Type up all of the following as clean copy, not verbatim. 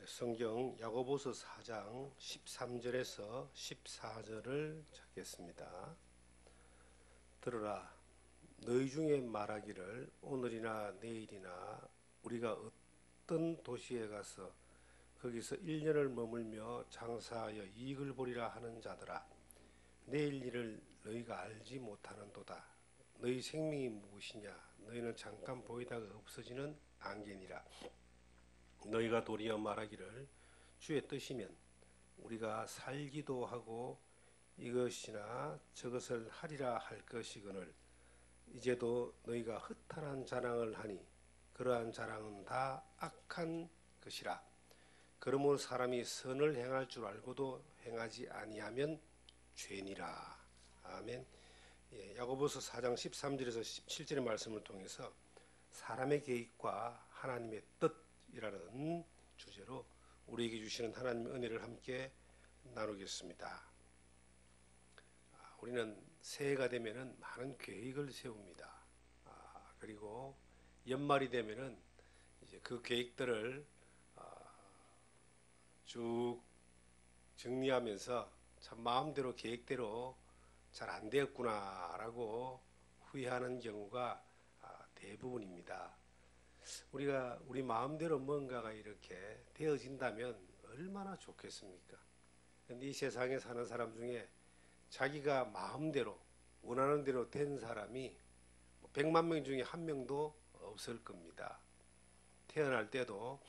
성경 야고보서 4장 13절에서 14절을 찾겠습니다. 들으라, 너희 중에 말하기를 오늘이나 내일이나 우리가 어떤 도시에 가서 거기서 1년을 머물며 장사하여 이익을 보리라 하는 자들아, 내일 일을 너희가 알지 못하는도다. 너희 생명이 무엇이냐? 너희는 잠깐 보이다가 없어지는 안개니라. 너희가 도리어 말하기를 주의 뜻이면 우리가 살기도 하고 이것이나 저것을 하리라 할 것이거늘 이제도 너희가 허탄한 자랑을 하니 그러한 자랑은 다 악한 것이라. 그러므로 사람이 선을 행할 줄 알고도 행하지 아니하면 죄니라. 아멘. 야고보서 4장 13절에서 17절의 말씀을 통해서 사람의 계획과 하나님의 뜻이라는 주제로 우리에게 주시는 하나님의 은혜를 함께 나누겠습니다. 우리는 새해가 되면은 많은 계획을 세웁니다. 그리고 연말이 되면은 이제 그 계획들을 쭉 정리하면서 참 마음대로 계획대로 잘 안 되었구나라고 후회하는 경우가 대부분입니다. 우리가 우리 마음대로 뭔가가 이렇게 되어진다면 얼마나 좋겠습니까? 그런데 이 세상에 사는 사람 중에 자기가 마음대로 원하는 대로 된 사람이 100만 명 중에 한 명도 없을 겁니다. 태어날 때도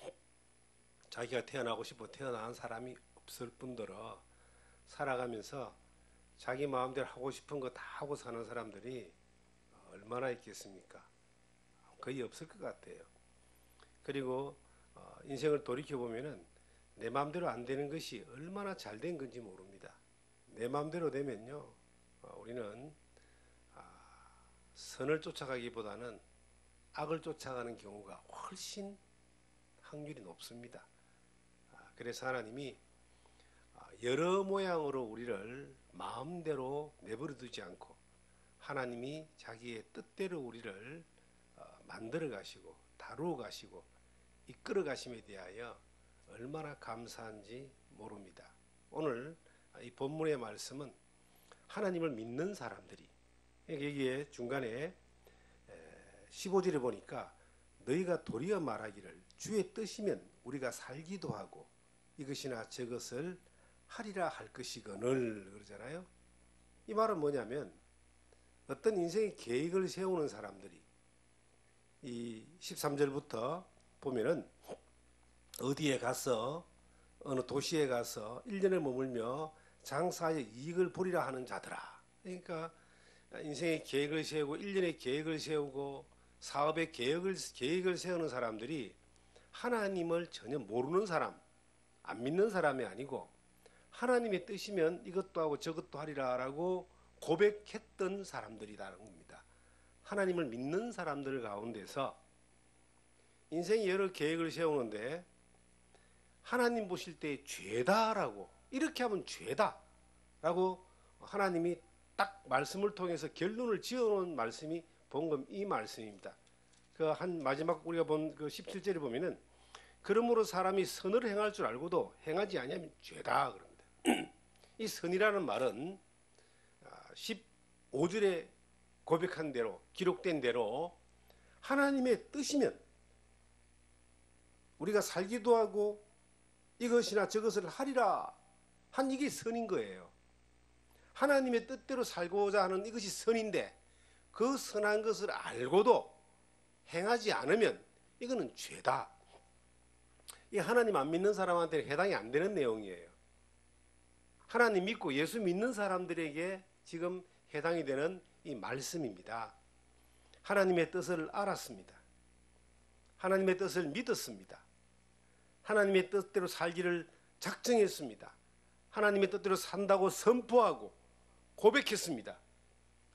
자기가 태어나고 싶어 태어난 사람이 없을 뿐더러 살아가면서 자기 마음대로 하고 싶은 거 다 하고 사는 사람들이 얼마나 있겠습니까? 거의 없을 것 같아요. 그리고 인생을 돌이켜보면은 내 마음대로 안 되는 것이 얼마나 잘 된 건지 모릅니다. 내 마음대로 되면요, 우리는 선을 쫓아가기보다는 악을 쫓아가는 경우가 훨씬 확률이 높습니다. 그래서 하나님이 여러 모양으로 우리를 마음대로 내버려 두지 않고 하나님이 자기의 뜻대로 우리를 만들어 가시고 다루어 가시고 이끌어 가심에 대하여 얼마나 감사한지 모릅니다. 오늘 이 본문의 말씀은 하나님을 믿는 사람들이, 여기에 중간에 15절에 보니까 너희가 도리어 말하기를 주의 뜻이면 우리가 살기도 하고 이것이나 저것을 하리라 할 것이거늘 그러잖아요. 이 말은 뭐냐면 어떤 인생의 계획을 세우는 사람들이 이 13절부터 보면은 어디에 가서 어느 도시에 가서 1년을 머물며 장사하여 이익을 보리라 하는 자들아. 그러니까 인생의 계획을 세우고 1년의 계획을 세우고 사업의 계획을 세우는 사람들이 하나님을 전혀 모르는 사람, 안 믿는 사람이 아니고 하나님의 뜻이면 이것도 하고 저것도 하리라라고 고백했던 사람들이라는 겁니다. 하나님을 믿는 사람들 가운데서 인생의 여러 계획을 세우는데 하나님 보실 때 죄다라고, 이렇게 하면 죄다라고 하나님이 딱 말씀을 통해서 결론을 지어놓은 말씀이 본금 이 말씀입니다. 그 한 마지막 우리가 본 그 17절에 보면은 그러므로 사람이 선을 행할 줄 알고도 행하지 아니하면 죄다 그럽니다. 이 선이라는 말은 15절에 고백한 대로 기록된 대로 하나님의 뜻이면 우리가 살기도 하고 이것이나 저것을 하리라 한 이게 선인 거예요. 하나님의 뜻대로 살고자 하는 이것이 선인데 그 선한 것을 알고도 행하지 않으면 이거는 죄다. 이 하나님 안 믿는 사람한테는 해당이 안 되는 내용이에요. 하나님 믿고 예수 믿는 사람들에게 지금 해당이 되는 이 말씀입니다. 하나님의 뜻을 알았습니다. 하나님의 뜻을 믿었습니다. 하나님의 뜻대로 살기를 작정했습니다. 하나님의 뜻대로 산다고 선포하고 고백했습니다.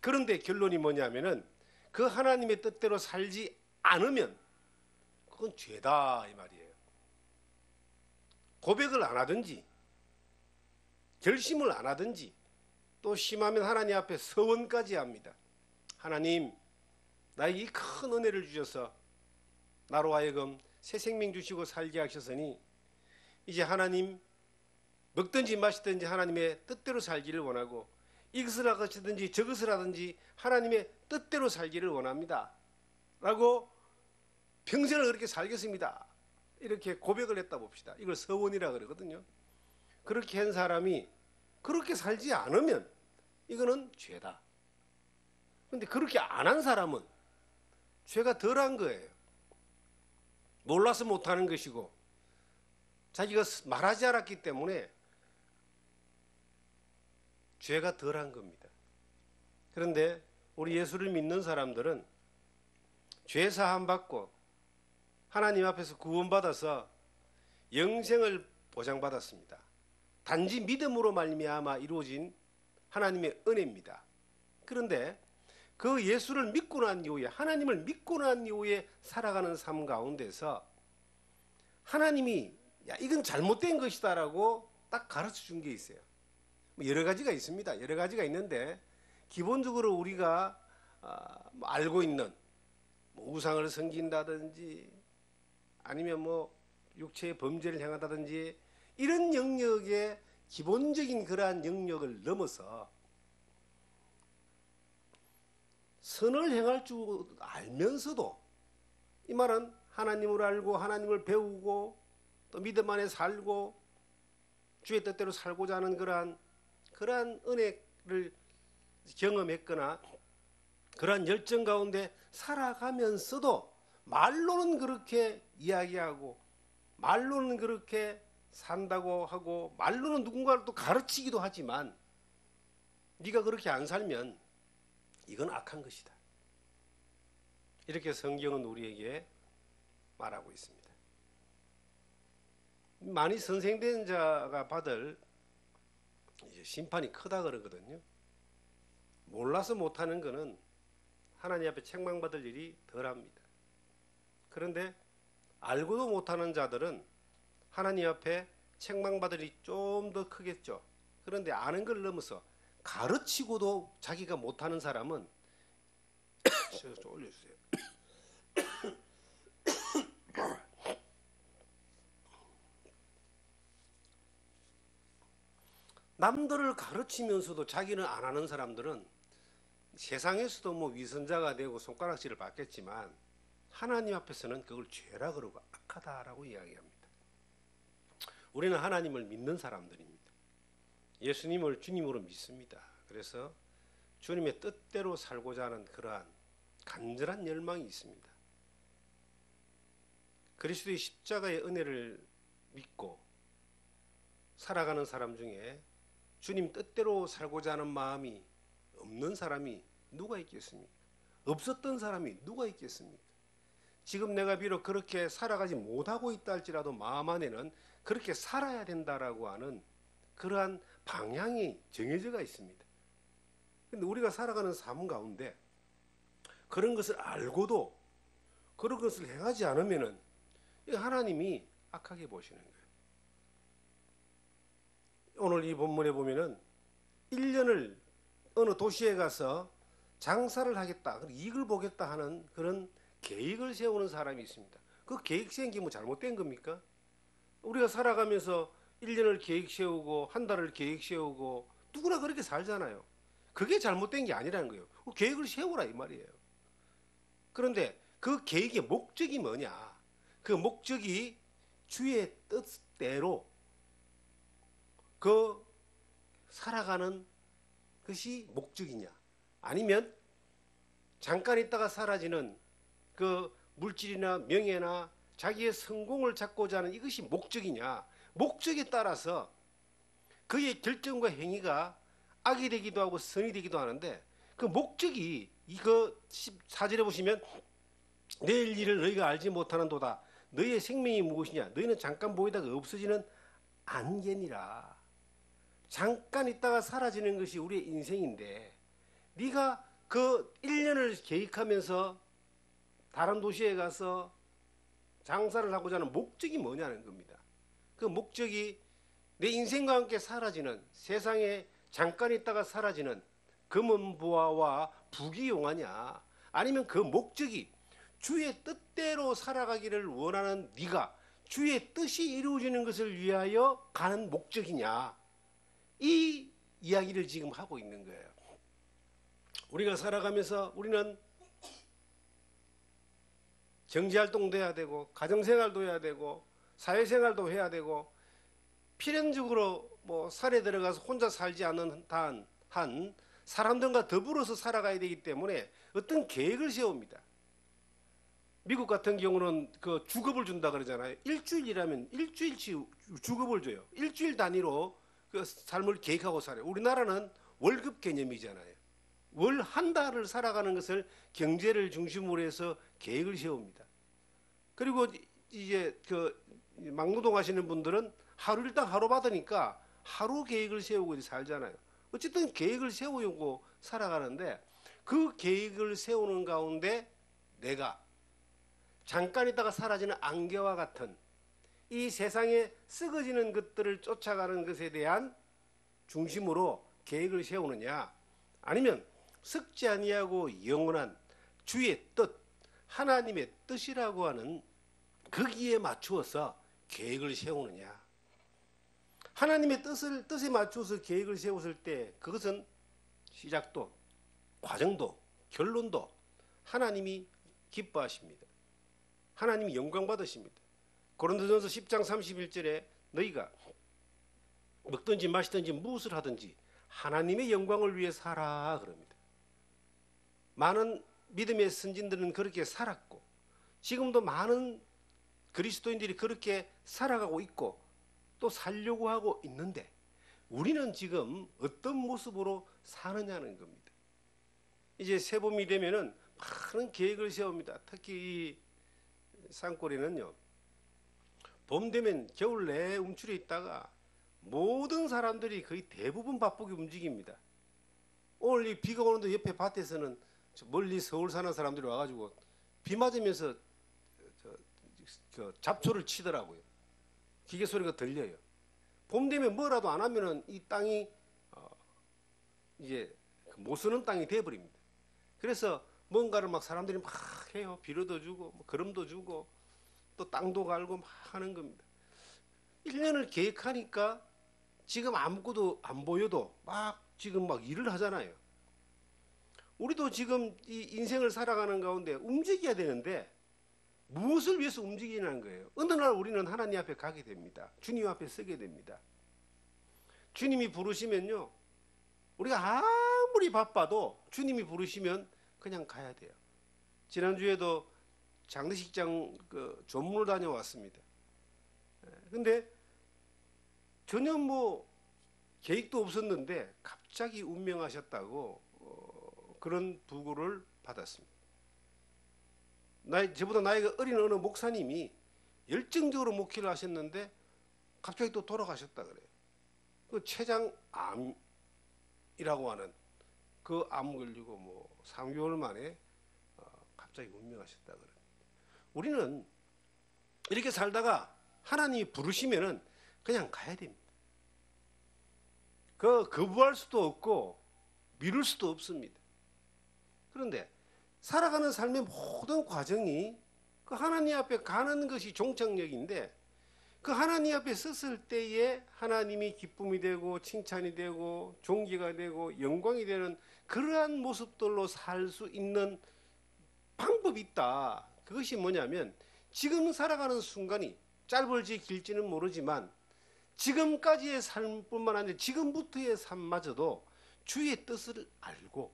그런데 결론이 뭐냐면은 그 하나님의 뜻대로 살지 않으면 그건 죄다 이 말이에요. 고백을 안 하든지 결심을 안 하든지 또 심하면 하나님 앞에 서원까지 합니다. 하나님, 나에게 이 큰 은혜를 주셔서 나로 하여금 새 생명 주시고 살게 하셨으니 이제 하나님 먹든지 마시든지 하나님의 뜻대로 살기를 원하고 이것을 하든지 저것을 하든지 하나님의 뜻대로 살기를 원합니다. 라고 평생을 그렇게 살겠습니다. 이렇게 고백을 했다 봅시다. 이걸 서원이라 그러거든요. 그렇게 한 사람이 그렇게 살지 않으면 이거는 죄다. 그런데 그렇게 안 한 사람은 죄가 덜한 거예요. 몰라서 못하는 것이고 자기가 말하지 않았기 때문에 죄가 덜한 겁니다. 그런데 우리 예수를 믿는 사람들은 죄 사함 받고 하나님 앞에서 구원받아서 영생을 보장받았습니다. 단지 믿음으로 말미암아 이루어진 하나님의 은혜입니다. 그런데 그 예수를 믿고 난 이후에 하나님을 믿고 난 이후에 살아가는 삶 가운데서 하나님이 야 이건 잘못된 것이다라고 딱 가르쳐 준 게 있어요. 여러 가지가 있습니다. 여러 가지가 있는데 기본적으로 우리가 알고 있는 우상을 섬긴다든지 아니면 육체의 범죄를 행한다든지 이런 영역의 기본적인 그러한 영역을 넘어서 선을 행할 줄 알면서도 이 말은 하나님을 알고 하나님을 배우고 또 믿음 안에 살고 주의 뜻대로 살고자 하는 그러한 은혜를 경험했거나 그러한 열정 가운데 살아가면서도 말로는 그렇게 이야기하고 말로는 그렇게 산다고 하고 말로는 누군가를 또 가르치기도 하지만 네가 그렇게 안 살면 이건 악한 것이다. 이렇게 성경은 우리에게 말하고 있습니다. 많이 선생된 자가 받을 심판이 크다 그러거든요. 몰라서 못하는 것은 하나님 앞에 책망받을 일이 덜합니다. 그런데 알고도 못하는 자들은 하나님 앞에 책망받을 일이 좀 더 크겠죠. 그런데 아는 걸 넘어서 가르치고도 자기가 못하는 사람은 제가 좀 올려주세요. 남들을 가르치면서도 자기는 안 하는 사람들은 세상에서도 위선자가 되고 손가락질을 받겠지만 하나님 앞에서는 그걸 죄라 그러고 악하다라고 이야기합니다. 우리는 하나님을 믿는 사람들입니다. 예수님을 주님으로 믿습니다. 그래서 주님의 뜻대로 살고자 하는 그러한 간절한 열망이 있습니다. 그리스도의 십자가의 은혜를 믿고 살아가는 사람 중에 주님 뜻대로 살고자 하는 마음이 없는 사람이 누가 있겠습니까? 없었던 사람이 누가 있겠습니까? 지금 내가 비록 그렇게 살아가지 못하고 있다 할지라도 마음 안에는 그렇게 살아야 된다라고 하는 그러한 방향이 정해져가 있습니다. 그런데 우리가 살아가는 삶 가운데 그런 것을 알고도 그런 것을 행하지 않으면은 하나님이 악하게 보시는 거예요. 오늘 이 본문에 보면은 1년을 어느 도시에 가서 장사를 하겠다, 이익을 보겠다 하는 그런 계획을 세우는 사람이 있습니다. 그 계획 세운 게 뭐 잘못된 겁니까? 우리가 살아가면서 1년을 계획 세우고 한 달을 계획 세우고 누구나 그렇게 살잖아요. 그게 잘못된 게 아니라는 거예요. 그 계획을 세우라 이 말이에요. 그런데 그 계획의 목적이 뭐냐? 그 목적이 주의 뜻대로 그 살아가는 것이 목적이냐? 아니면 잠깐 있다가 사라지는 그 물질이나 명예나 자기의 성공을 찾고자 하는 이것이 목적이냐? 목적에 따라서 그의 결정과 행위가 악이 되기도 하고 선이 되기도 하는데 그 목적이 이거 4절에 보시면 내일 일을 너희가 알지 못하는도다. 너희의 생명이 무엇이냐? 너희는 잠깐 보이다가 없어지는 안개니라. 잠깐 있다가 사라지는 것이 우리의 인생인데 네가 그 1년을 계획하면서 다른 도시에 가서 장사를 하고자 하는 목적이 뭐냐는 겁니다. 그 목적이 내 인생과 함께 사라지는 세상에 잠깐 있다가 사라지는 금은보화와 부귀영화냐 아니면 그 목적이 주의 뜻대로 살아가기를 원하는 네가 주의 뜻이 이루어지는 것을 위하여 가는 목적이냐, 이 이야기를 지금 하고 있는 거예요. 우리가 살아가면서 우리는 경제활동도 해야 되고 가정생활도 해야 되고 사회생활도 해야 되고 필연적으로 뭐 산에 들어가서 혼자 살지 않는 한 사람들과 더불어서 살아가야 되기 때문에 어떤 계획을 세웁니다. 미국 같은 경우는 그 주급을 준다 그러잖아요. 일주일이라면 일주일치 주급을 줘요. 일주일 단위로 그 삶을 계획하고 살아요. 우리나라는 월급 개념이잖아요. 월 한 달을 살아가는 것을 경제를 중심으로 해서 계획을 세웁니다. 그리고 이제 그 막노동 하시는 분들은 하루 일당 하루 받으니까 하루 계획을 세우고 살잖아요. 어쨌든 계획을 세우고 살아가는데 그 계획을 세우는 가운데 내가 잠깐 있다가 사라지는 안개와 같은 이 세상에 썩어지는 것들을 쫓아가는 것에 대한 중심으로 계획을 세우느냐, 아니면 썩지 아니하고 영원한 주의 뜻, 하나님의 뜻이라고 하는 거기에 맞추어서 계획을 세우느냐. 하나님의 뜻에 맞추어서 계획을 세웠을 때 그것은 시작도 과정도 결론도 하나님이 기뻐하십니다. 하나님이 영광 받으십니다. 고린도전서 10장 31절에 너희가 먹든지 마시든지 무엇을 하든지 하나님의 영광을 위해 살아 그럽니다. 많은 믿음의 선진들은 그렇게 살았고 지금도 많은 그리스도인들이 그렇게 살아가고 있고 또 살려고 하고 있는데 우리는 지금 어떤 모습으로 사느냐는 겁니다. 이제 새봄이 되면은 많은 계획을 세웁니다. 특히 이 산골에는요, 봄 되면 겨울 내에 움츠려 있다가 모든 사람들이 거의 대부분 바쁘게 움직입니다. 오늘 이 비가 오는데 옆에 밭에서는 멀리 서울 사는 사람들이 와가지고 비 맞으면서 잡초를 치더라고요. 기계 소리가 들려요. 봄 되면 뭐라도 안 하면은 이 땅이 이제 못 쓰는 땅이 돼버립니다. 그래서 뭔가를 막 사람들이 막 해요. 비료도 주고 뭐 거름도 주고 또 땅도 갈고 막 하는 겁니다. 1년을 계획하니까 지금 아무것도 안 보여도 막 지금 막 일을 하잖아요. 우리도 지금 이 인생을 살아가는 가운데 움직여야 되는데 무엇을 위해서 움직이는 거예요? 어느 날 우리는 하나님 앞에 가게 됩니다. 주님 앞에 서게 됩니다. 주님이 부르시면요, 우리가 아무리 바빠도 주님이 부르시면 그냥 가야 돼요. 지난주에도 장례식장 조문을 다녀왔습니다. 근데 전혀 뭐 계획도 없었는데 갑자기 운명하셨다고 그런 부고를 받았습니다. 저보다 나이가 어린 어느 목사님이 열정적으로 목회를 하셨는데 갑자기 또 돌아가셨다 그래요. 그 췌장암이라고 하는 그 암 걸리고 뭐 3개월 만에 갑자기 운명하셨다 그래요. 우리는 이렇게 살다가 하나님이 부르시면은 그냥 가야 됩니다. 거부할 수도 없고 미룰 수도 없습니다. 그런데 살아가는 삶의 모든 과정이 그 하나님 앞에 가는 것이 종착역인데 그 하나님 앞에 섰을 때에 하나님이 기쁨이 되고 칭찬이 되고 존귀가 되고 영광이 되는 그러한 모습들로 살 수 있는 방법이 있다. 그것이 뭐냐면 지금 살아가는 순간이 짧을지 길지는 모르지만 지금까지의 삶뿐만 아니라 지금부터의 삶마저도 주의 뜻을 알고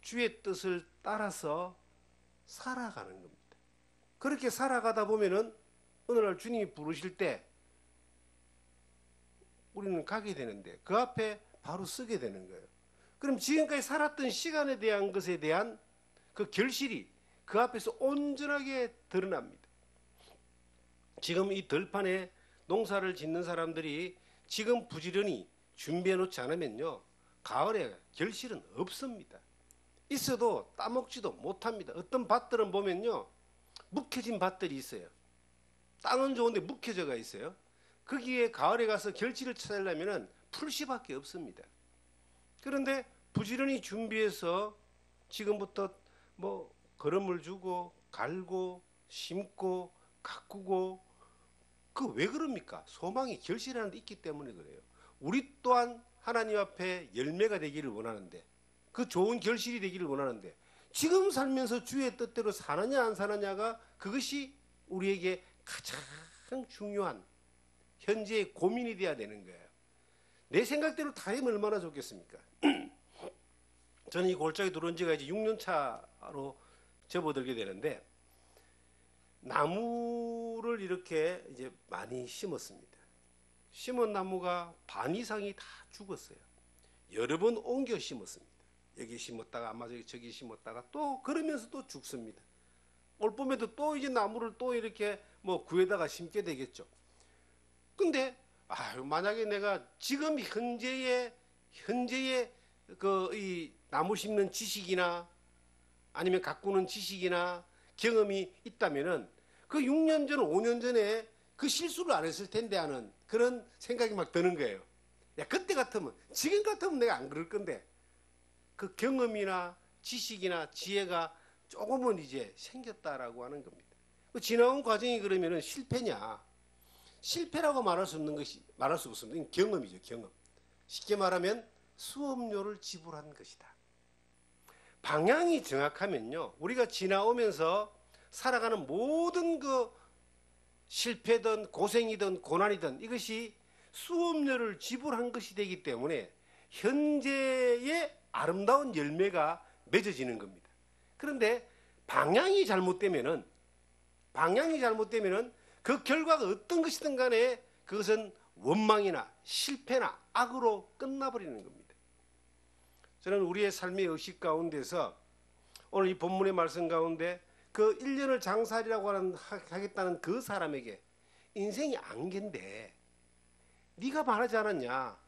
주의 뜻을 따라서 살아가는 겁니다. 그렇게 살아가다 보면은 어느 날 주님이 부르실 때 우리는 가게 되는데 그 앞에 바로 서게 되는 거예요. 그럼 지금까지 살았던 시간에 대한 것에 대한 그 결실이 그 앞에서 온전하게 드러납니다. 지금 이 들판에 농사를 짓는 사람들이 지금 부지런히 준비해 놓지 않으면요, 가을에 결실은 없습니다. 있어도 따먹지도 못합니다. 어떤 밭들은 보면요, 묵혀진 밭들이 있어요. 땅은 좋은데 묵혀져가 있어요. 거기에 가을에 가서 결실을 찾으려면 풀씨밖에 없습니다. 그런데 부지런히 준비해서 지금부터 거름을 주고 갈고 심고 가꾸고 그 왜 그럽니까? 소망이 결실하는 데 있기 때문에 그래요. 우리 또한 하나님 앞에 열매가 되기를 원하는데, 그 좋은 결실이 되기를 원하는데, 지금 살면서 주의 뜻대로 사느냐 안 사느냐가 그것이 우리에게 가장 중요한 현재의 고민이 돼야 되는 거예요. 내 생각대로 다 하면 얼마나 좋겠습니까? 저는 이 골짜기 들어온 지가 이제 6년 차로 접어들게 되는데, 나무를 이렇게 이제 많이 심었습니다. 심은 나무가 반 이상이 다 죽었어요. 여러 번 옮겨 심었습니다. 여기 심었다가 아마 저기 심었다가 또 그러면서 또 죽습니다. 올 봄에도 또 이제 나무를 또 이렇게 뭐 구에다가 심게 되겠죠. 근데 만약에 내가 지금 현재의 그 이 나무 심는 지식이나 아니면 가꾸는 지식이나 경험이 있다면은 그 6년 전, 5년 전에 그 실수를 안 했을 텐데 하는 그런 생각이 막 드는 거예요. 야, 그때 같으면, 지금 같으면 내가 안 그럴 건데, 그 경험이나 지식이나 지혜가 조금은 이제 생겼다라고 하는 겁니다. 지나온 과정이 그러면은 실패냐? 실패라고 말할 수 없습니다. 경험이죠, 경험. 쉽게 말하면 수업료를 지불한 것이다. 방향이 정확하면요, 우리가 지나오면서 살아가는 모든 그 실패든 고생이든 고난이든 이것이 수업료를 지불한 것이 되기 때문에 현재의 아름다운 열매가 맺어지는 겁니다. 그런데 방향이 잘못되면은 그 결과가 어떤 것이든 간에 그것은 원망이나 실패나 악으로 끝나버리는 겁니다. 저는 우리의 삶의 의식 가운데서 오늘 이 본문의 말씀 가운데 그 1년을 장살이라고 하겠다는 그 사람에게 인생이 안개인데 네가 말하지 않았냐?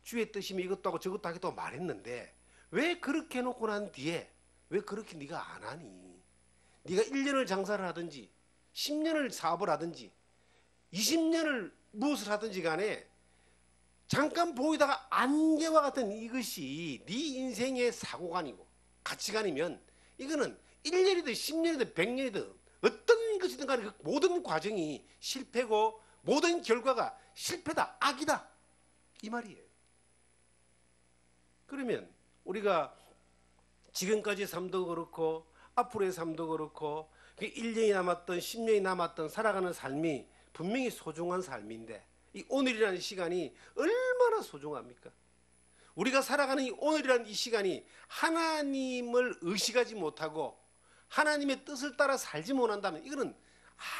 주의 뜻이면 이것도 하고 저것도 하겠다고 말했는데 왜 그렇게 해놓고 난 뒤에 왜 그렇게 네가 안 하니? 네가 1년을 장사를 하든지 10년을 사업을 하든지 20년을 무엇을 하든지 간에 잠깐 보이다가 안개와 같은 이것이 네 인생의 사고관이고 가치관이면 이거는 1년이든 10년이든 100년이든 어떤 것이든 간에 그 모든 과정이 실패고 모든 결과가 실패다, 악이다 이 말이에요. 그러면 우리가 지금까지 삶도 그렇고 앞으로의 삶도 그렇고 1년이 남았던 10년이 남았던 살아가는 삶이 분명히 소중한 삶인데 이 오늘이라는 시간이 얼마나 소중합니까? 우리가 살아가는 이 오늘이라는 이 시간이 하나님을 의식하지 못하고 하나님의 뜻을 따라 살지 못한다면 이거는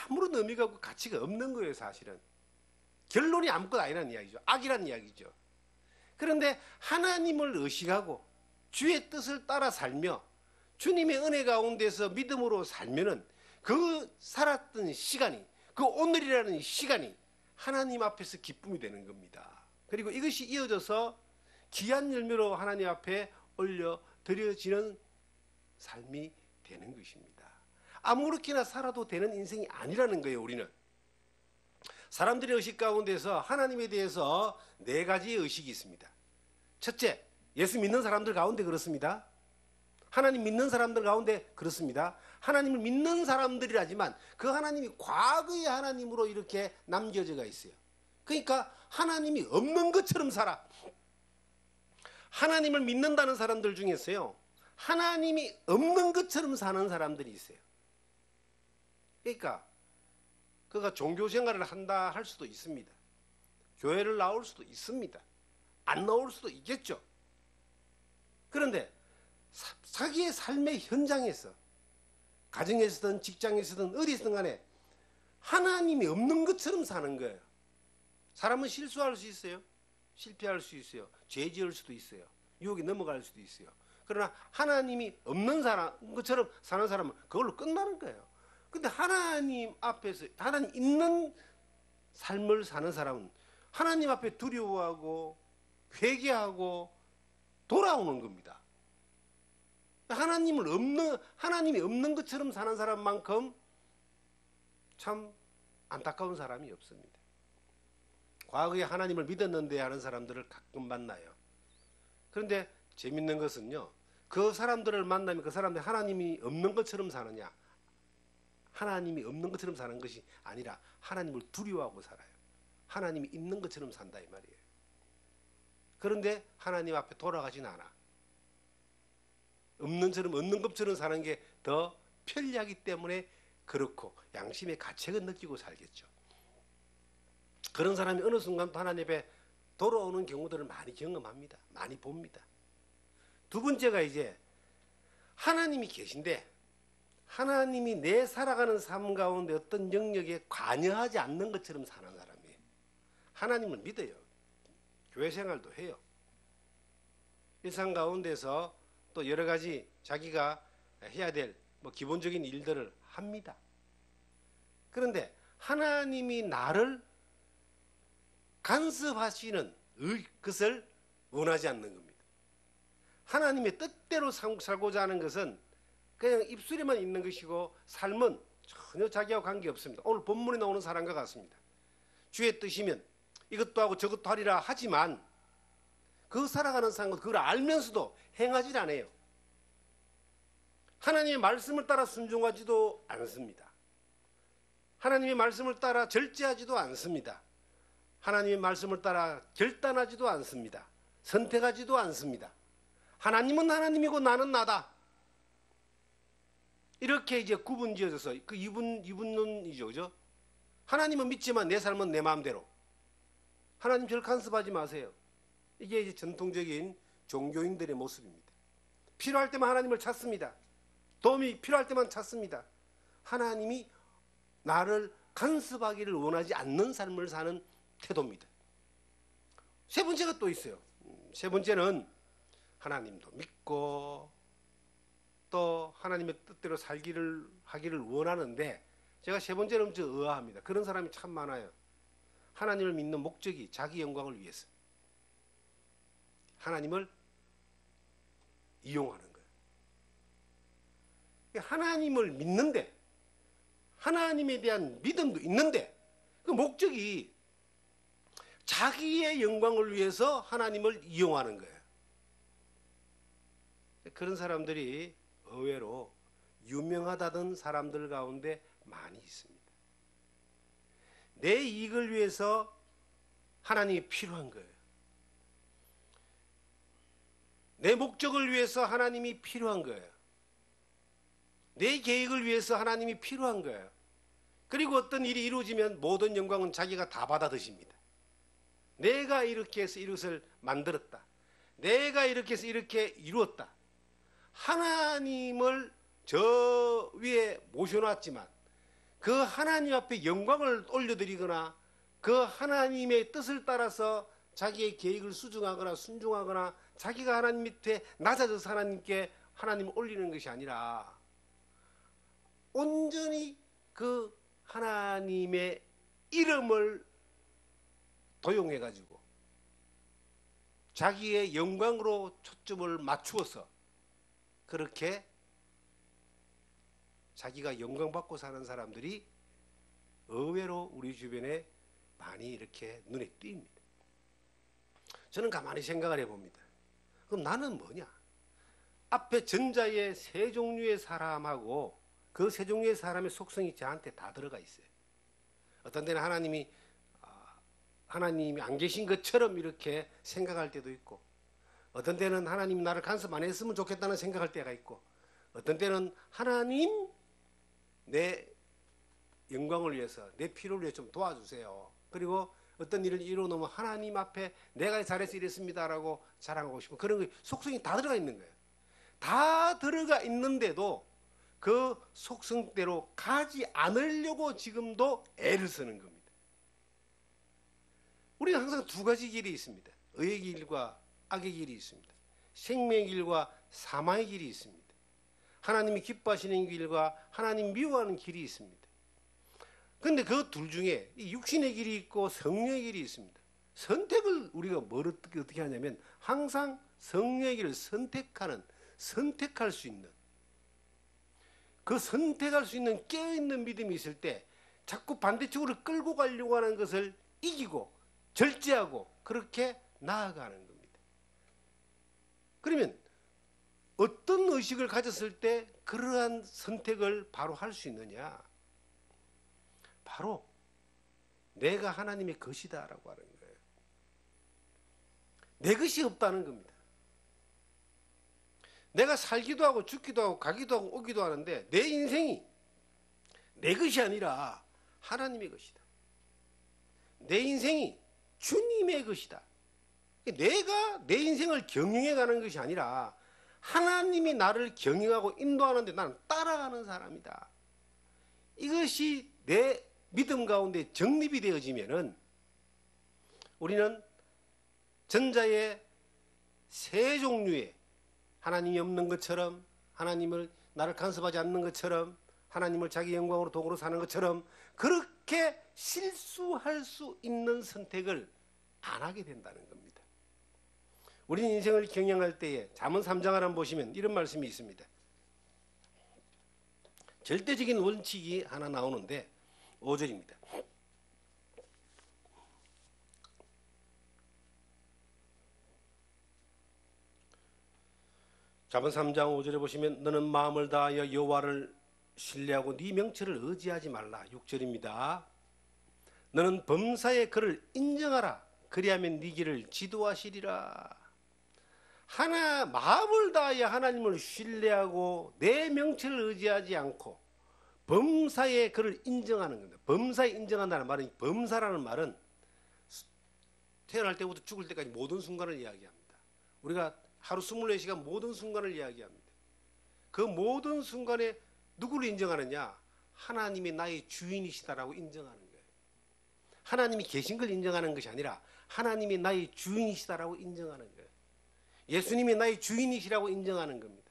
아무런 의미가 없고 가치가 없는 거예요. 사실은 결론이 아무것도 아니라는 이야기죠. 악이라는 이야기죠. 그런데 하나님을 의식하고 주의 뜻을 따라 살며 주님의 은혜 가운데서 믿음으로 살면은 그 살았던 시간이 그 오늘이라는 시간이 하나님 앞에서 기쁨이 되는 겁니다. 그리고 이것이 이어져서 귀한 열매로 하나님 앞에 올려 드려지는 삶이 되는 것입니다. 아무렇게나 살아도 되는 인생이 아니라는 거예요. 우리는 사람들의 의식 가운데서 하나님에 대해서 4가지의 의식이 있습니다. 첫째, 예수 믿는 사람들 가운데 그렇습니다. 하나님 믿는 사람들 가운데 그렇습니다. 하나님을 믿는 사람들이라지만 그 하나님이 과거의 하나님으로 이렇게 남겨져가 있어요. 그러니까 하나님이 없는 것처럼 살아. 하나님을 믿는다는 사람들 중에서요, 하나님이 없는 것처럼 사는 사람들이 있어요. 그러니까 그가 종교 생활을 한다 할 수도 있습니다. 교회를 나올 수도 있습니다. 안 나올 수도 있겠죠. 그런데 자기의 삶의 현장에서 가정에서든 직장에서든 어디서든 간에 하나님이 없는 것처럼 사는 거예요. 사람은 실수할 수 있어요. 실패할 수 있어요. 죄 지을 수도 있어요. 유혹에 넘어갈 수도 있어요. 그러나 하나님이 없는 사람 것처럼 사는 사람은 그걸로 끝나는 거예요. 근데 하나님 앞에서 하나님 있는 삶을 사는 사람은 하나님 앞에 두려워하고 회개하고 돌아오는 겁니다. 하나님이 없는 것처럼 사는 사람만큼 참 안타까운 사람이 없습니다. 과거에 하나님을 믿었는데 하는 사람들을 가끔 만나요. 그런데 재밌는 것은요, 그 사람들을 만나면 그 사람들이 하나님이 없는 것처럼 사느냐 하나님이 없는 것처럼 사는 것이 아니라 하나님을 두려워하고 살아요. 하나님이 있는 것처럼 산다 이 말이에요. 그런데 하나님 앞에 돌아가진 않아. 없는 것처럼 사는 게 더 편리하기 때문에 그렇고 양심의 가책은 느끼고 살겠죠. 그런 사람이 어느 순간 하나님 앞에 돌아오는 경우들을 많이 경험합니다. 많이 봅니다. 두 번째가 이제 하나님이 계신데 하나님이 내 살아가는 삶 가운데 어떤 영역에 관여하지 않는 것처럼 사는 사람이에요. 하나님을 믿어요. 교회 생활도 해요. 일상 가운데서 또 여러 가지 자기가 해야 될 기본적인 일들을 합니다. 그런데 하나님이 나를 간섭하시는 것을 원하지 않는 겁니다. 하나님의 뜻대로 살고자 하는 것은 그냥 입술에만 있는 것이고 삶은 전혀 자기와 관계없습니다. 오늘 본문에 나오는 사람과 같습니다. 주의 뜻이면 이것도 하고 저것도 하리라 하지만 그 살아가는 삶은 그걸 알면서도 행하지 않아요. 하나님의 말씀을 따라 순종하지도 않습니다. 하나님의 말씀을 따라 절제하지도 않습니다. 하나님의 말씀을 따라 결단하지도 않습니다. 선택하지도 않습니다. 하나님은 하나님이고 나는 나다. 이렇게 이제 구분지어져서 그 이분론이죠, 그죠? 하나님은 믿지만 내 삶은 내 마음대로. 하나님 저를 간섭하지 마세요. 이게 이제 전통적인 종교인들의 모습입니다. 필요할 때만 하나님을 찾습니다. 도움이 필요할 때만 찾습니다. 하나님이 나를 간섭하기를 원하지 않는 삶을 사는 태도입니다. 세 번째가 또 있어요. 세 번째는 하나님도 믿고 또 하나님의 뜻대로 하기를 원하는데 제가 세 번째는 좀 의아합니다. 그런 사람이 참 많아요. 하나님을 믿는 목적이 자기 영광을 위해서. 하나님을 이용하는 거예요. 하나님을 믿는데 하나님에 대한 믿음도 있는데 그 목적이 자기의 영광을 위해서 하나님을 이용하는 거예요. 그런 사람들이 의외로 유명하다던 사람들 가운데 많이 있습니다. 내 이익을 위해서 하나님이 필요한 거예요. 내 목적을 위해서 하나님이 필요한 거예요. 내 계획을 위해서 하나님이 필요한 거예요. 그리고 어떤 일이 이루어지면 모든 영광은 자기가 다 받아 드십니다. 내가 이렇게 해서 이것을 만들었다. 내가 이렇게 해서 이렇게 이루었다. 하나님을 저 위에 모셔놨지만 그 하나님 앞에 영광을 올려드리거나 그 하나님의 뜻을 따라서 자기의 계획을 수정하거나 순종하거나 자기가 하나님 밑에 낮아져서 하나님께 하나님을 올리는 것이 아니라 온전히 그 하나님의 이름을 도용해가지고 자기의 영광으로 초점을 맞추어서 그렇게 자기가 영광받고 사는 사람들이 의외로 우리 주변에 많이 이렇게 눈에 띕니다. 저는 가만히 생각을 해봅니다. 그럼 나는 뭐냐? 앞에 전자의 세 종류의 사람하고 그 세 종류의 사람의 속성이 저한테 다 들어가 있어요. 어떤 데는 하나님이 안 계신 것처럼 이렇게 생각할 때도 있고 어떤 때는 하나님 나를 간섭 안 했으면 좋겠다는 생각할 때가 있고 어떤 때는 하나님 내 영광을 위해서 내 필요를 위해 좀 도와주세요. 그리고 어떤 일을 이루어놓으면 하나님 앞에 내가 잘해서 이랬습니다라고 자랑하고 싶은 그런 속성이 다 들어가 있는 거예요. 다 들어가 있는데도 그 속성대로 가지 않으려고 지금도 애를 쓰는 겁니다. 우리가 항상 두 가지 길이 있습니다. 의의 길과 악의 길이 있습니다. 생명의 길과 사망의 길이 있습니다. 하나님이 기뻐하시는 길과 하나님 미워하는 길이 있습니다. 그런데 그 둘 중에 이 육신의 길이 있고 성령의 길이 있습니다. 선택을 우리가 어떻게 하냐면 항상 성령의 길을 선택할 수 있는 그 선택할 수 있는 깨어있는 믿음이 있을 때 자꾸 반대쪽으로 끌고 가려고 하는 것을 이기고 절제하고 그렇게 나아가는 겁니다. 그러면 어떤 의식을 가졌을 때 그러한 선택을 바로 할 수 있느냐? 바로 내가 하나님의 것이다라고 하는 거예요. 내 것이 없다는 겁니다. 내가 살기도 하고 죽기도 하고 가기도 하고 오기도 하는데 내 인생이 내 것이 아니라 하나님의 것이다. 내 인생이 주님의 것이다. 내가 내 인생을 경영해 가는 것이 아니라 하나님이 나를 경영하고 인도하는데 나는 따라가는 사람이다. 이것이 내 믿음 가운데 정립이 되어지면은 우리는 전자의 세 종류의 하나님이 없는 것처럼, 하나님을 나를 간섭하지 않는 것처럼, 하나님을 자기 영광으로 도구로 사는 것처럼 그렇게 실수할 수 있는 선택을 안 하게 된다는 겁니다. 우리는 인생을 경영할 때에 잠언 3장 하나 보시면 이런 말씀이 있습니다. 절대적인 원칙이 하나 나오는데 5절입니다. 잠언 3장 5절에 보시면 너는 마음을 다하여 여호와를 신뢰하고 네 명철을 의지하지 말라. 6절입니다. 너는 범사의 그를 인정하라. 그리하면 네 길을 지도하시리라. 마음을 다하여 하나님을 신뢰하고 내 명철을 의지하지 않고 범사의 그를 인정하는 겁니다. 범사에 인정한다는 말은, 범사라는 말은 태어날 때부터 죽을 때까지 모든 순간을 이야기합니다. 우리가 하루 24시간 모든 순간을 이야기합니다. 그 모든 순간에 누구를 인정하느냐? 하나님이 나의 주인이시다라고 인정하는 거예요. 하나님이 계신 걸 인정하는 것이 아니라 하나님이 나의 주인이시다라고 인정하는 거예요. 예수님이 나의 주인이시라고 인정하는 겁니다.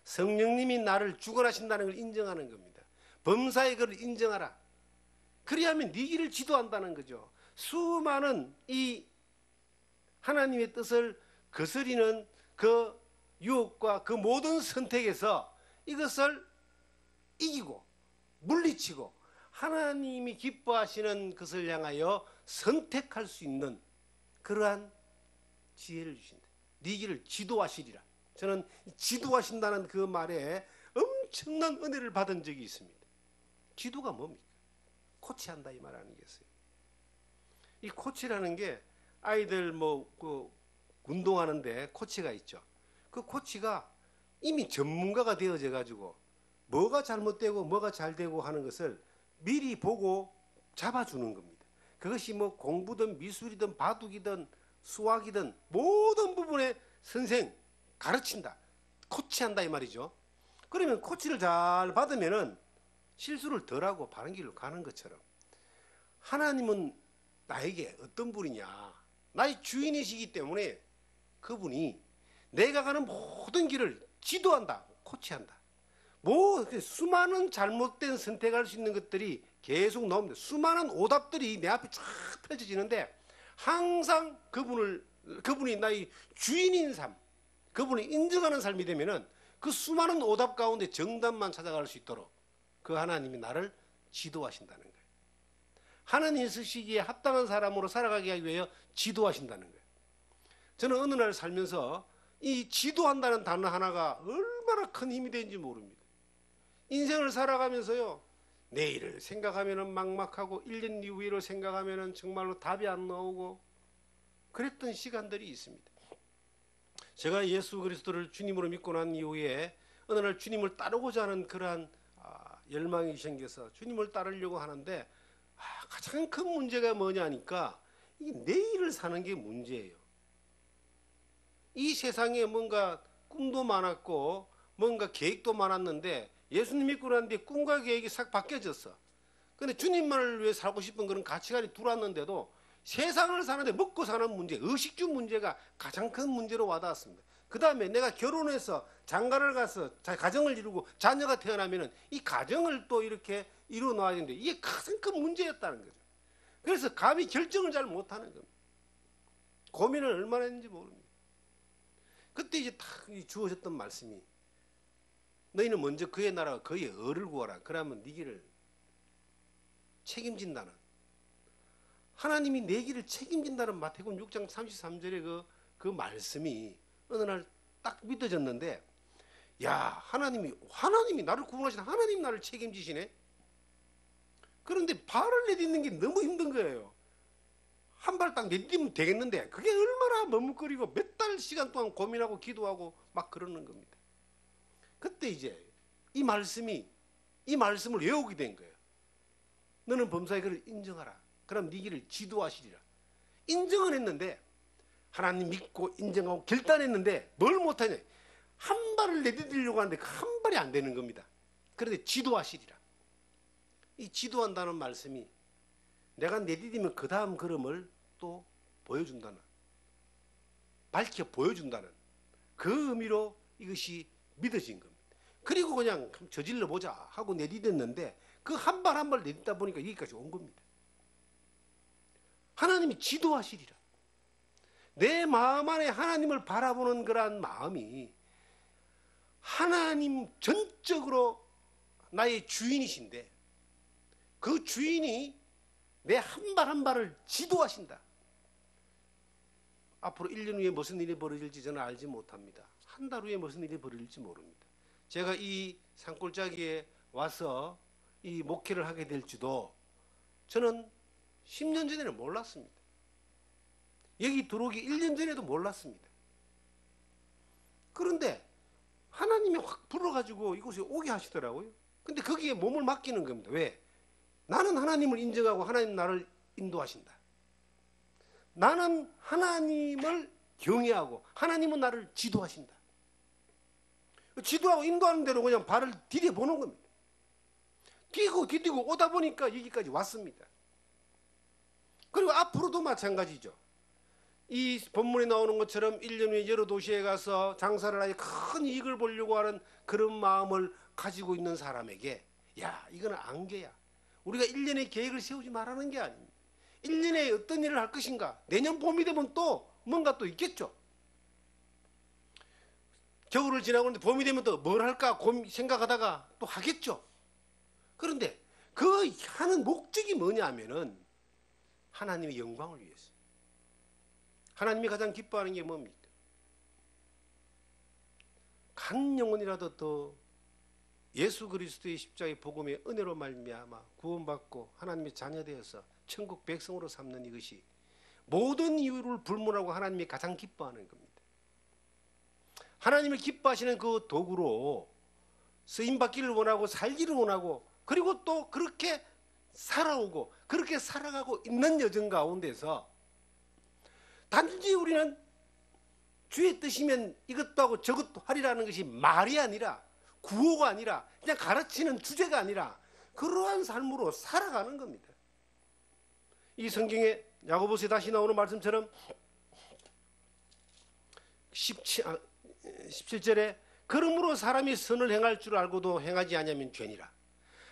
성령님이 나를 주관하신다는 걸 인정하는 겁니다. 범사의 그를 인정하라. 그리하면 네 길을 지도한다는 거죠. 수많은 이 하나님의 뜻을 거스리는 그 유혹과 그 모든 선택에서 이것을 이기고 물리치고 하나님이 기뻐하시는 것을 향하여 선택할 수 있는 그러한 지혜를 주신다. 네 길을 지도하시리라. 저는 지도하신다는 그 말에 엄청난 은혜를 받은 적이 있습니다. 지도가 뭡니까? 코치한다 이 말 아니겠어요? 이 코치라는 게 아이들 운동하는데 코치가 있죠. 그 코치가 이미 전문가가 되어져 가지고 뭐가 잘못되고 뭐가 잘 되고 하는 것을 미리 보고 잡아주는 겁니다. 그것이 공부든 미술이든 바둑이든 수학이든 모든 부분에 선생 가르친다. 코치한다 이 말이죠. 그러면 코치를 잘 받으면은 실수를 덜하고 바른 길로 가는 것처럼 하나님은 나에게 어떤 분이냐? 나의 주인이시기 때문에 그분이 내가 가는 모든 길을 지도한다, 코치한다. 수많은 잘못된 선택할 수 있는 것들이 계속 나옵니다. 수많은 오답들이 내 앞에 쫙 펼쳐지는데 항상 그분이 나의 주인인 삶, 그분이 인정하는 삶이 되면은 그 수많은 오답 가운데 정답만 찾아갈 수 있도록 그 하나님이 나를 지도하신다는 거예요. 하나님 쓰시기에 합당한 사람으로 살아가게 하기 위해 지도하신다는 거예요. 저는 어느 날 살면서 이 지도한다는 단어 하나가 얼마나 큰 힘이 되는지 모릅니다. 인생을 살아가면서요, 내일을 생각하면 막막하고 1년 이후를 생각하면 정말로 답이 안 나오고 그랬던 시간들이 있습니다. 제가 예수 그리스도를 주님으로 믿고 난 이후에 어느 날 주님을 따르고자 하는 그러한 열망이 생겨서 주님을 따르려고 하는데 가장 큰 문제가 뭐냐니까 이 내일을 사는 게 문제예요. 이 세상에 뭔가 꿈도 많았고 뭔가 계획도 많았는데 예수님 믿고 난 뒤에 꿈과 계획이 싹 바뀌어졌어. 근데 주님만을 위해 살고 싶은 그런 가치관이 들어왔는데도 세상을 사는데 먹고 사는 문제, 의식주 문제가 가장 큰 문제로 와닿았습니다. 그 다음에 내가 결혼해서 장가를 가서 가정을 이루고 자녀가 태어나면은 이 가정을 또 이렇게 이루어 놔야 되는데 이게 가장 큰 문제였다는 거죠. 그래서 감히 결정을 잘 못하는 겁니다. 고민을 얼마나 했는지 모릅니다. 그때 이제 딱 주어졌던 말씀이 너희는 먼저 그의 나라와 그의 의를 구하라. 그러면 네 길을 책임진다는, 하나님이 내 길을 책임진다는 마태복음 6장 33절의 그 말씀이 어느 날 딱 믿어졌는데, 야, 하나님이 나를 구원하신 하나님 나를 책임지시네. 그런데 발을 내딛는 게 너무 힘든 거예요. 한 발 딱 내딛으면 되겠는데 그게 얼마나 머뭇거리고 몇 달 시간 동안 고민하고 기도하고 막 그러는 겁니다. 그때 이제 이 말씀을 외우게 된 거예요. 너는 범사의 그를 인정하라. 그럼 네 길을 지도하시리라. 인정은 했는데, 하나님 믿고 인정하고 결단했는데 뭘 못하냐, 한 발을 내디디려고 하는데 그 한 발이 안 되는 겁니다. 그런데 지도하시리라. 이 지도한다는 말씀이 내가 내디디면 그 다음 걸음을 또 보여준다는, 밝혀 보여준다는 그 의미로 이것이 믿어진 겁니다. 그리고 그냥 저질러 보자 하고 내디뎠는데 그 한 발 한 발 내딛다 보니까 여기까지 온 겁니다. 하나님이 지도하시리라. 내 마음 안에 하나님을 바라보는 그러한 마음이 하나님 전적으로 나의 주인이신데 그 주인이 내 한 발 한 발을 지도하신다. 앞으로 1년 후에 무슨 일이 벌어질지 저는 알지 못합니다. 한 달 후에 무슨 일이 벌어질지 모릅니다. 제가 이 산골짜기에 와서 이 목회를 하게 될지도 저는 10년 전에는 몰랐습니다. 여기 들어오기 1년 전에도 몰랐습니다. 그런데 하나님이 확 불어가지고 이곳에 오게 하시더라고요. 근데 거기에 몸을 맡기는 겁니다. 왜? 나는 하나님을 인정하고 하나님 나를 인도하신다. 나는 하나님을 경외하고 하나님은 나를 지도하신다. 지도하고 인도하는 대로 그냥 발을 디뎌보는 겁니다. 뛰고 디디고 오다 보니까 여기까지 왔습니다. 그리고 앞으로도 마찬가지죠. 이 본문에 나오는 것처럼 1년 후에 여러 도시에 가서 장사를 하여 큰 이익을 보려고 하는 그런 마음을 가지고 있는 사람에게, 야, 이거는 안개야. 우리가 1년의 계획을 세우지 말라는 게 아닙니다. 1년에 어떤 일을 할 것인가, 내년 봄이 되면 또 뭔가 또 있겠죠. 겨울을 지나고 있는데 봄이 되면 또 뭘 할까 생각하다가 또 하겠죠. 그런데 그 하는 목적이 뭐냐 하면은 하나님의 영광을 위해서. 하나님이 가장 기뻐하는 게 뭡니까? 간 영혼이라도 더 예수 그리스도의 십자가의 복음의 은혜로 말미암아 구원받고 하나님의 자녀 되어서 천국 백성으로 삼는 이것이 모든 이유를 불문하고 하나님이 가장 기뻐하는 겁니다. 하나님을 기뻐하시는 그 도구로 쓰임받기를 원하고 살기를 원하고 그리고 또 그렇게 살아오고 그렇게 살아가고 있는 여정 가운데서 단지 우리는 주의 뜻이면 이것도 하고 저것도 하리라는 것이 말이 아니라 구호가 아니라 그냥 가르치는 주제가 아니라 그러한 삶으로 살아가는 겁니다. 이 성경에 야고보서에 다시 나오는 말씀처럼 17절에 그러므로 사람이 선을 행할 줄 알고도 행하지 않으면 죄니라.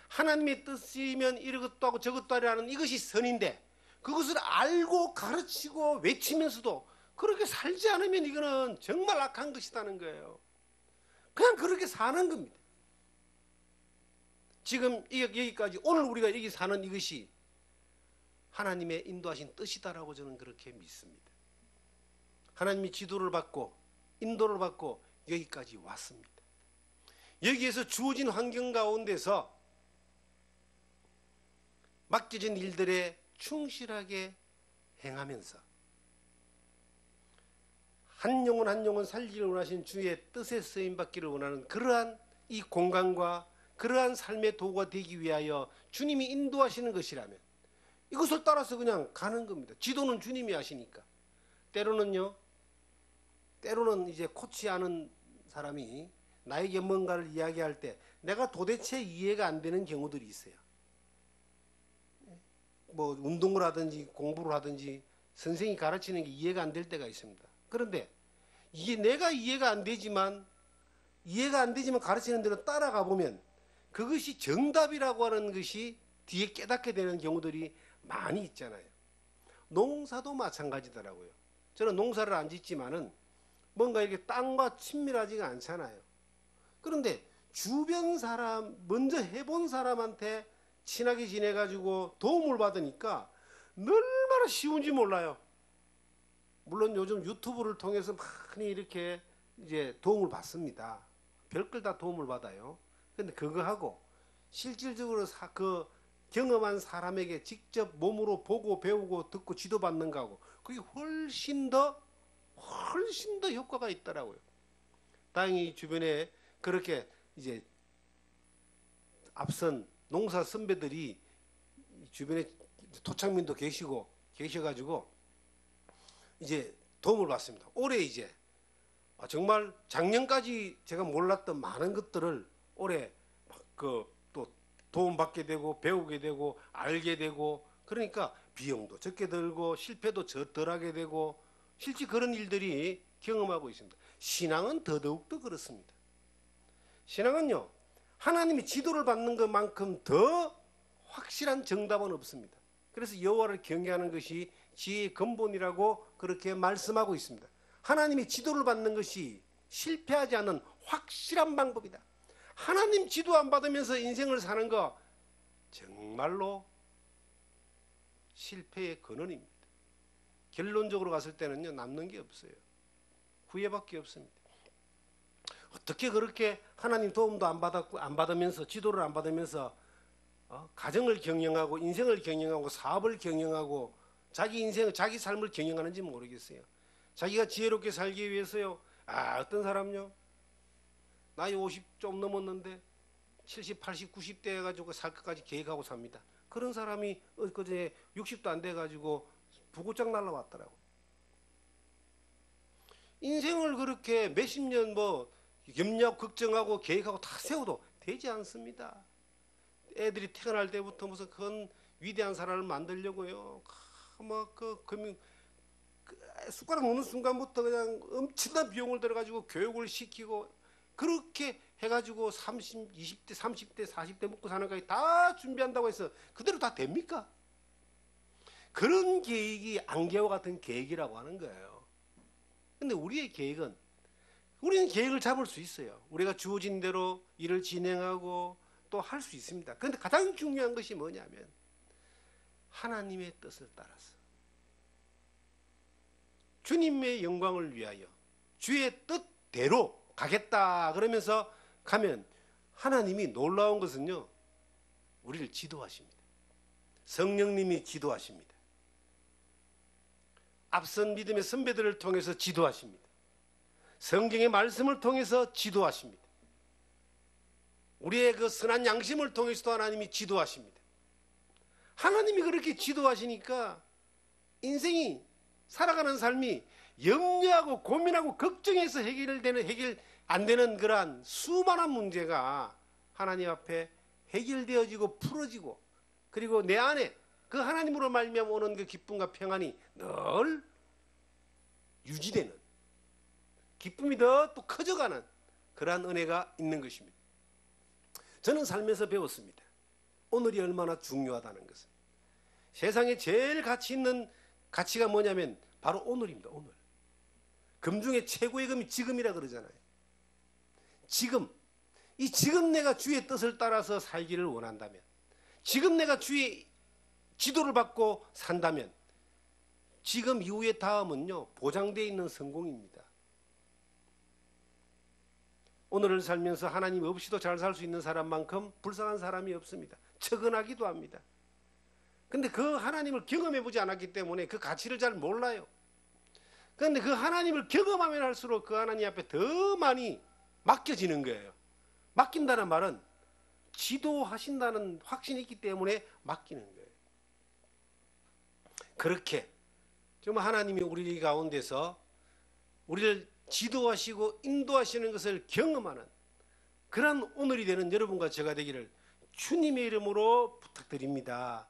하나님의 뜻이면 이것도 하고 저것도 하리라는 이것이 선인데 그것을 알고 가르치고 외치면서도 그렇게 살지 않으면 이거는 정말 악한 것이라는 거예요. 그냥 그렇게 사는 겁니다. 지금 여기까지 오늘 우리가 여기 사는 이것이 하나님의 인도하신 뜻이다라고 저는 그렇게 믿습니다. 하나님이 지도를 받고 인도를 받고 여기까지 왔습니다. 여기에서 주어진 환경 가운데서 맡겨진 일들에 충실하게 행하면서 한 영혼 한 영혼 살기를 원하신 주의 뜻에 쓰임받기를 원하는 그러한 이 공간과 그러한 삶의 도구가 되기 위하여 주님이 인도하시는 것이라면 이것을 따라서 그냥 가는 겁니다. 지도는 주님이 하시니까. 때로는 이제 코치 하는 사람이 나에게 뭔가를 이야기할 때 내가 도대체 이해가 안 되는 경우들이 있어요. 뭐 운동을 하든지 공부를 하든지 선생이 가르치는 게 이해가 안 될 때가 있습니다. 그런데 이게 내가 이해가 안 되지만 가르치는 대로 따라가 보면 그것이 정답이라고 하는 것이 뒤에 깨닫게 되는 경우들이 많이 있잖아요. 농사도 마찬가지더라고요. 저는 농사를 안 짓지만은 뭔가 이렇게 땅과 친밀하지가 않잖아요. 그런데 주변 사람, 먼저 해본 사람한테 친하게 지내가지고 도움을 받으니까 얼마나 쉬운지 몰라요. 물론 요즘 유튜브를 통해서 많이 이렇게 이제 도움을 받습니다. 별걸 다 도움을 받아요. 근데 그거 하고 실질적으로 경험한 사람에게 직접 몸으로 보고 배우고 듣고 지도받는 거하고 그게 훨씬 더 효과가 있더라고요. 다행히 주변에 그렇게 이제 앞선 농사 선배들이 주변에 토착민도 계셔가지고 이제 도움을 받습니다. 올해 이제 정말 작년까지 제가 몰랐던 많은 것들을 올해 또 도움받게 되고 배우게 되고 알게 되고, 그러니까 비용도 적게 들고 실패도 덜하게 되고 실제 그런 일들이 경험하고 있습니다. 신앙은 더더욱더 그렇습니다. 신앙은요, 하나님이 지도를 받는 것만큼 더 확실한 정답은 없습니다. 그래서 여호와를 경외하는 것이 지혜의 근본이라고 그렇게 말씀하고 있습니다. 하나님이 지도를 받는 것이 실패하지 않는 확실한 방법이다. 하나님 지도 안 받으면서 인생을 사는 거 정말로 실패의 근원입니다. 결론적으로 갔을 때는요, 남는 게 없어요. 후회밖에 없습니다. 어떻게 그렇게 하나님 도움도 안 받으면서 지도를 안 받으면서 가정을 경영하고 인생을 경영하고 사업을 경영하고 자기 인생, 자기 삶을 경영하는지 모르겠어요. 자기가 지혜롭게 살기 위해서요. 어떤 사람요, 나이 50 좀 넘었는데 70, 80, 90대 해가지고 살 것까지 계획하고 삽니다. 그런 사람이 엊그제 60도 안 돼가지고 부고장 날라왔더라고. 인생을 그렇게 몇십 년 염려하고 걱정하고 계획하고 다 세워도 되지 않습니다. 애들이 태어날 때부터 무슨 그런 위대한 사람을 만들려고요. 숟가락 놓는 순간부터 그냥 엄청난 비용을 들어가지고 교육을 시키고 그렇게 해가지고 20대, 30대, 40대 먹고 사는 까지 다 준비한다고 해서 그대로 다 됩니까? 그런 계획이 안개와 같은 계획이라고 하는 거예요. 근데 우리의 계획은, 우리는 계획을 잡을 수 있어요. 우리가 주어진 대로 일을 진행하고 또 할 수 있습니다. 그런데 가장 중요한 것이 뭐냐면 하나님의 뜻을 따라서 주님의 영광을 위하여 주의 뜻대로 가겠다 그러면서 가면 하나님이 놀라운 것은요, 우리를 지도하십니다. 성령님이 지도하십니다. 앞선 믿음의 선배들을 통해서 지도하십니다. 성경의 말씀을 통해서 지도하십니다. 우리의 그 선한 양심을 통해서도 하나님이 지도하십니다. 하나님이 그렇게 지도하시니까 인생이, 살아가는 삶이 염려하고 고민하고 걱정해서 해결 안 되는 그러한 수많은 문제가 하나님 앞에 해결되어지고 풀어지고, 그리고 내 안에 그 하나님으로 말미암아 오는 그 기쁨과 평안이 늘 유지되는, 기쁨이 더 또 커져가는 그러한 은혜가 있는 것입니다. 저는 삶에서 배웠습니다. 오늘이 얼마나 중요하다는 것은. 세상에 제일 가치 있는 가치가 뭐냐면 바로 오늘입니다. 오늘. 금 중에 최고의 금이 지금이라 그러잖아요. 지금, 이 지금 내가 주의 뜻을 따라서 살기를 원한다면, 지금 내가 주의 지도를 받고 산다면 지금 이후의 다음은요, 보장되어 있는 성공입니다. 오늘을 살면서 하나님 없이도 잘 살 수 있는 사람만큼 불쌍한 사람이 없습니다. 척은하기도 합니다. 근데 그 하나님을 경험해 보지 않았기 때문에 그 가치를 잘 몰라요. 그런데 그 하나님을 경험하면 할수록 그 하나님 앞에 더 많이 맡겨지는 거예요. 맡긴다는 말은 지도하신다는 확신이 있기 때문에 맡기는 거예요. 그렇게 정말 하나님이 우리 가운데서 우리를 지도하시고 인도하시는 것을 경험하는 그런 오늘이 되는 여러분과 제가 되기를 주님의 이름으로 부탁드립니다.